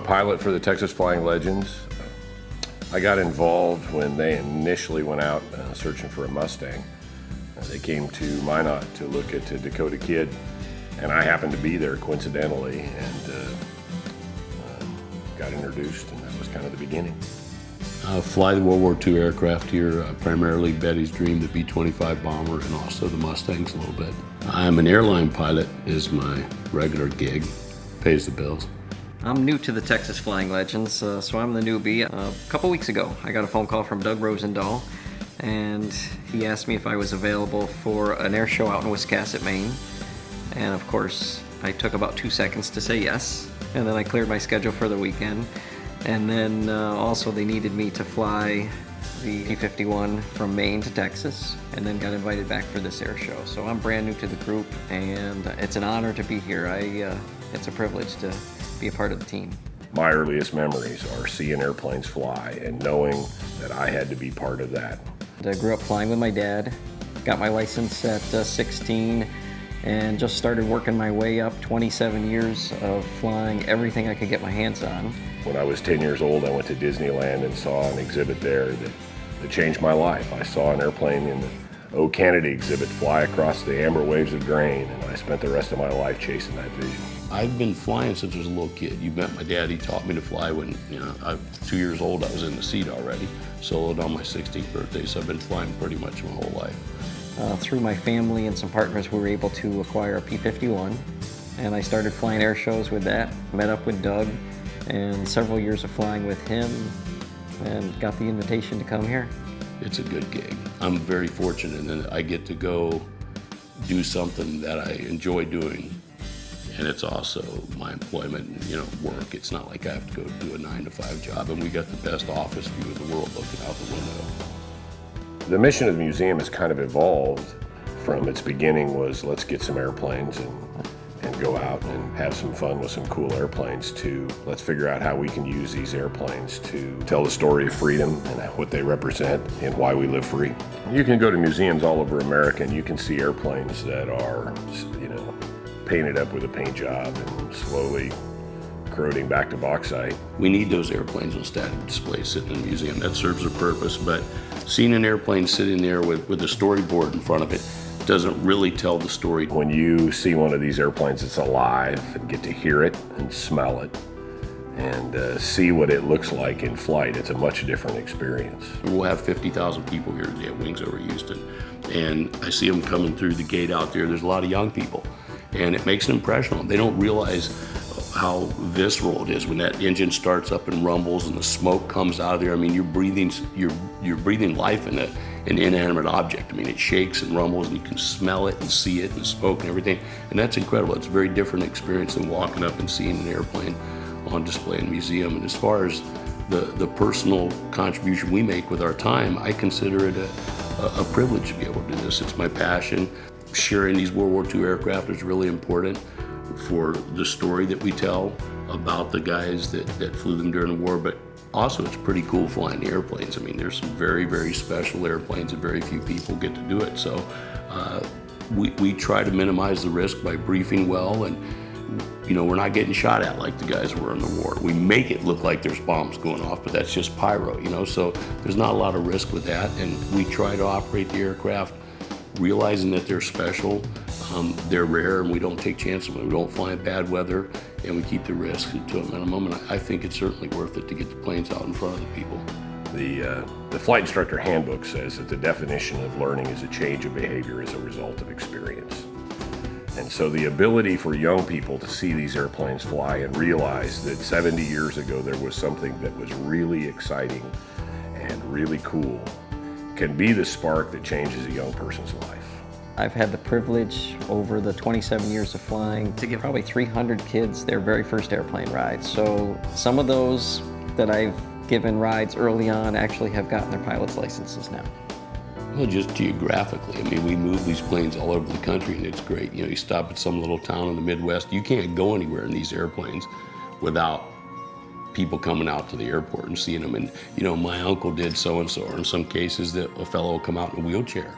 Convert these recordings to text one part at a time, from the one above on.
pilot for the Texas Flying Legends. I got involved when they initially went out searching for a Mustang. They came to Minot to look at Dakota Kid, and I happened to be there coincidentally, and got introduced, and that was kind of the beginning. I fly the World War II aircraft here, primarily Betty's Dream, the B-25 bomber, and also the Mustangs a little bit. I'm an airline pilot is my regular gig, pays the bills. I'm new to the Texas Flying Legends, so I'm the newbie. A couple weeks ago, I got a phone call from Doug Rosendahl, and he asked me if I was available for an air show out in Wiscasset, Maine. And of course, I took about 2 seconds to say yes, and then I cleared my schedule for the weekend. And then also they needed me to fly the P-51 from Maine to Texas, and then got invited back for this air show. So I'm brand new to the group, and it's an honor to be here. It's a privilege to be a part of the team. My earliest memories are seeing airplanes fly and knowing that I had to be part of that. I grew up flying with my dad, got my license at 16, and just started working my way up. 27 years of flying everything I could get my hands on. When I was 10 years old, I went to Disneyland and saw an exhibit there that changed my life. I saw an airplane in the O. Kennedy exhibit fly across the amber waves of grain, and I spent the rest of my life chasing that vision. I've been flying since I was a little kid. You met my dad, he taught me to fly when, I was 2 years old, I was in the seat already. Soloed on my 16th birthday, so I've been flying pretty much my whole life. Through my family and some partners, we were able to acquire a P-51, and I started flying air shows with that, met up with Doug, and several years of flying with him, and got the invitation to come here. It's a good gig. I'm very fortunate that I get to go do something that I enjoy doing, and it's also my employment and work. It's not like I have to go do a 9-to-5 job, and we got the best office view of the world looking out the window. The mission of the museum has kind of evolved from its beginning was let's get some airplanes and go out and have some fun with some cool airplanes to let's figure out how we can use these airplanes to tell the story of freedom and what they represent and why we live free. You can go to museums all over America and you can see airplanes that are, painted up with a paint job and slowly corroding back to bauxite. We need those airplanes on static display sitting in the museum. That serves a purpose, but seeing an airplane sitting there with a storyboard in front of it doesn't really tell the story. When you see one of these airplanes that's alive and get to hear it and smell it and see what it looks like in flight, it's a much different experience. We'll have 50,000 people here today at Wings Over Houston, and I see them coming through the gate out there. There's a lot of young people, and it makes an impression on them. They don't realize how visceral it is when that engine starts up and rumbles and the smoke comes out of there. I mean, you're breathing life in an inanimate object. I mean, it shakes and rumbles, and you can smell it and see it and smoke and everything, and that's incredible. It's a very different experience than walking up and seeing an airplane on display in a museum. And as far as the personal contribution we make with our time, I consider it a privilege to be able to do this. It's my passion. Sharing these World War II aircraft is really important for the story that we tell about the guys that flew them during the war, but also it's pretty cool flying the airplanes. I mean, there's some very, very special airplanes and very few people get to do it. So we try to minimize the risk by briefing well, and we're not getting shot at like the guys were in the war. We make it look like there's bombs going off, but that's just pyro, so there's not a lot of risk with that, and we try to operate the aircraft realizing that they're special, they're rare, and we don't take chances. We don't fly in bad weather, and we keep the risk to a minimum. And I think it's certainly worth it to get the planes out in front of the people. The flight instructor handbook says that the definition of learning is a change of behavior as a result of experience. And so the ability for young people to see these airplanes fly and realize that 70 years ago there was something that was really exciting and really cool can be the spark that changes a young person's life. I've had the privilege over the 27 years of flying to give probably 300 kids their very first airplane ride. So some of those that I've given rides early on actually have gotten their pilot's licenses now. Well, just geographically, I mean, we move these planes all over the country, and it's great. You stop at some little town in the Midwest, you can't go anywhere in these airplanes without people coming out to the airport and seeing them. And my uncle did so-and-so, or in some cases that a fellow will come out in a wheelchair.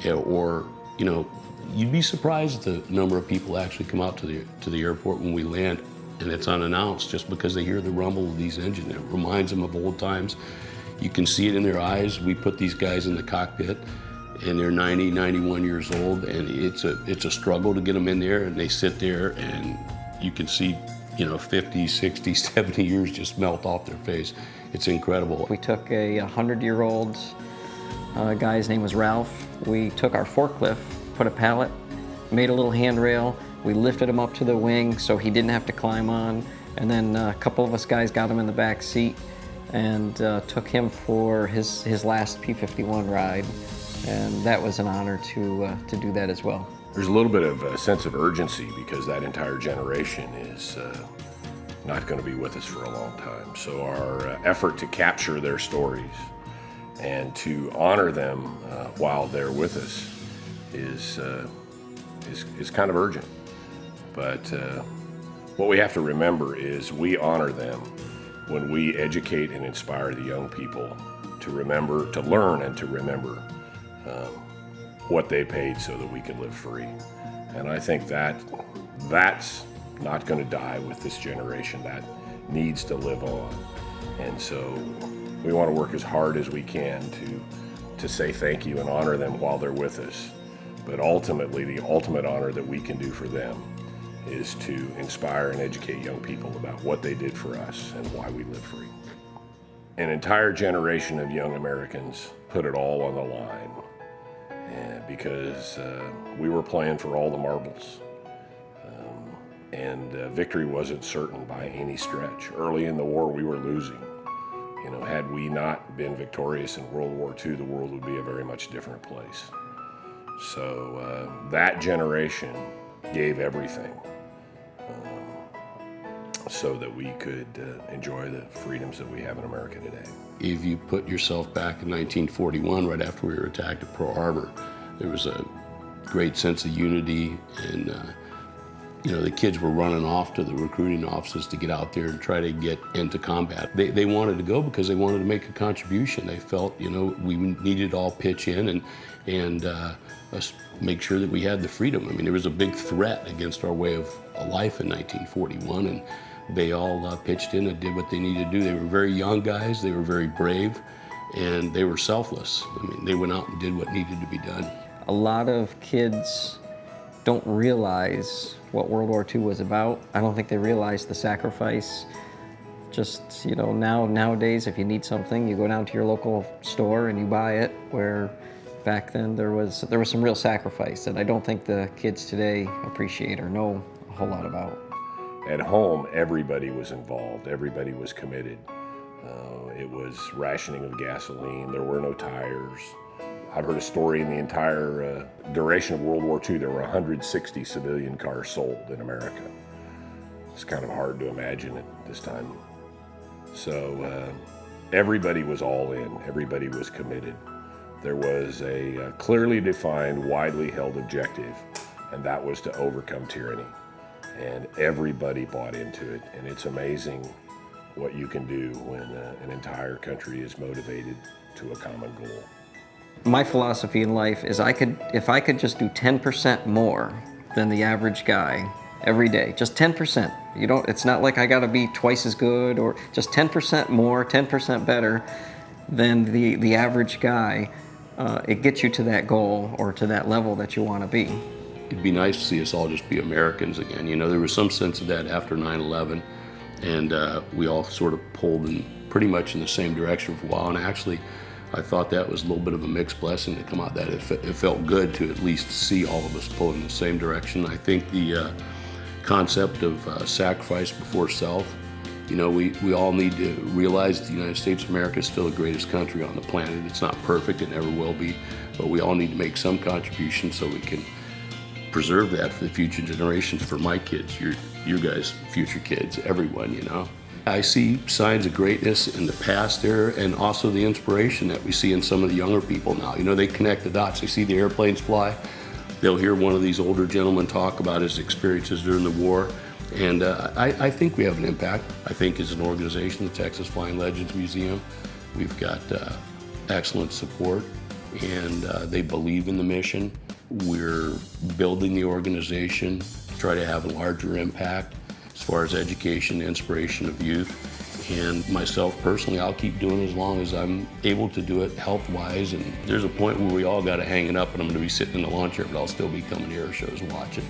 Or you'd be surprised at the number of people actually come out to the airport when we land. and it's unannounced just because they hear the rumble of these engines. It reminds them of old times. You can see it in their eyes. We put these guys in the cockpit and they're 90, 91 years old, and it's a struggle to get them in there, and they sit there and you can see, 50, 60, 70 years just melt off their face. It's incredible. We took a 100-year-old guy's name was Ralph. We took our forklift, put a pallet, made a little handrail. We lifted him up to the wing so he didn't have to climb on. And then a couple of us guys got him in the back seat and took him for his last P-51 ride. And that was an honor to do that as well. There's a little bit of a sense of urgency because that entire generation is not going to be with us for a long time. So our effort to capture their stories and to honor them while they're with us is kind of urgent. But what we have to remember is we honor them when we educate and inspire the young people to remember, to learn and to remember what they paid so that we could live free. And I think that's not going to die with this generation. That needs to live on. And so we want to work as hard as we can to say thank you and honor them while they're with us. But ultimately, the ultimate honor that we can do for them is to inspire and educate young people about what they did for us and why we live free. An entire generation of young Americans put it all on the line because we were playing for all the marbles. And victory wasn't certain by any stretch. Early in the war, we were losing. Had we not been victorious in World War II, the world would be a very much different place. So that generation gave everything so that we could enjoy the freedoms that we have in America today. If you put yourself back in 1941, right after we were attacked at Pearl Harbor, there was a great sense of unity, and the kids were running off to the recruiting offices to get out there and try to get into combat. They wanted to go because they wanted to make a contribution. They felt, we needed to all pitch in and make sure that we had the freedom. I mean, there was a big threat against our way of life in 1941, and they all pitched in and did what they needed to do. They were very young guys, they were very brave, and they were selfless. I mean, they went out and did what needed to be done. A lot of kids don't realize what World War II was about. I don't think they realize the sacrifice. Just, nowadays, if you need something, you go down to your local store and you buy it, where back then there was some real sacrifice that I don't think the kids today appreciate or know a whole lot about. At home, everybody was involved. Everybody was committed. It was rationing of gasoline. There were no tires. I've heard a story in the entire duration of World War II, there were 160 civilian cars sold in America. It's kind of hard to imagine at this time. So everybody was all in. Everybody was committed. There was a clearly defined, widely held objective, and that was to overcome tyranny. And everybody bought into it, and it's amazing what you can do when an entire country is motivated to a common goal. My philosophy in life is if I could just do 10% more than the average guy every day, just 10%. It's not like I gotta be twice as good, or just 10% more, 10% better than the average guy. It gets you to that goal or to that level that you wanna be. It'd be nice to see us all just be Americans again. There was some sense of that after 9/11, and we all sort of pulled pretty much in the same direction for a while. And actually, I thought that was a little bit of a mixed blessing to come out that it felt good to at least see all of us pull in the same direction. I think the concept of sacrifice before self, we all need to realize the United States of America is still the greatest country on the planet. It's not perfect, it never will be, but we all need to make some contribution so we can preserve that for the future generations, for my kids, your guys' future kids, everyone, I see signs of greatness in the past era, and also the inspiration that we see in some of the younger people now. They connect the dots. They see the airplanes fly. They'll hear one of these older gentlemen talk about his experiences during the war. And I think we have an impact. I think as an organization, the Texas Flying Legends Museum, we've got excellent support, and they believe in the mission. We're building the organization to try to have a larger impact. as far as education, inspiration of youth. And myself personally, I'll keep doing it as long as I'm able to do it health-wise. And there's a point where we all got to hang it up, and I'm going to be sitting in the lawn chair, but I'll still be coming to air shows and watching.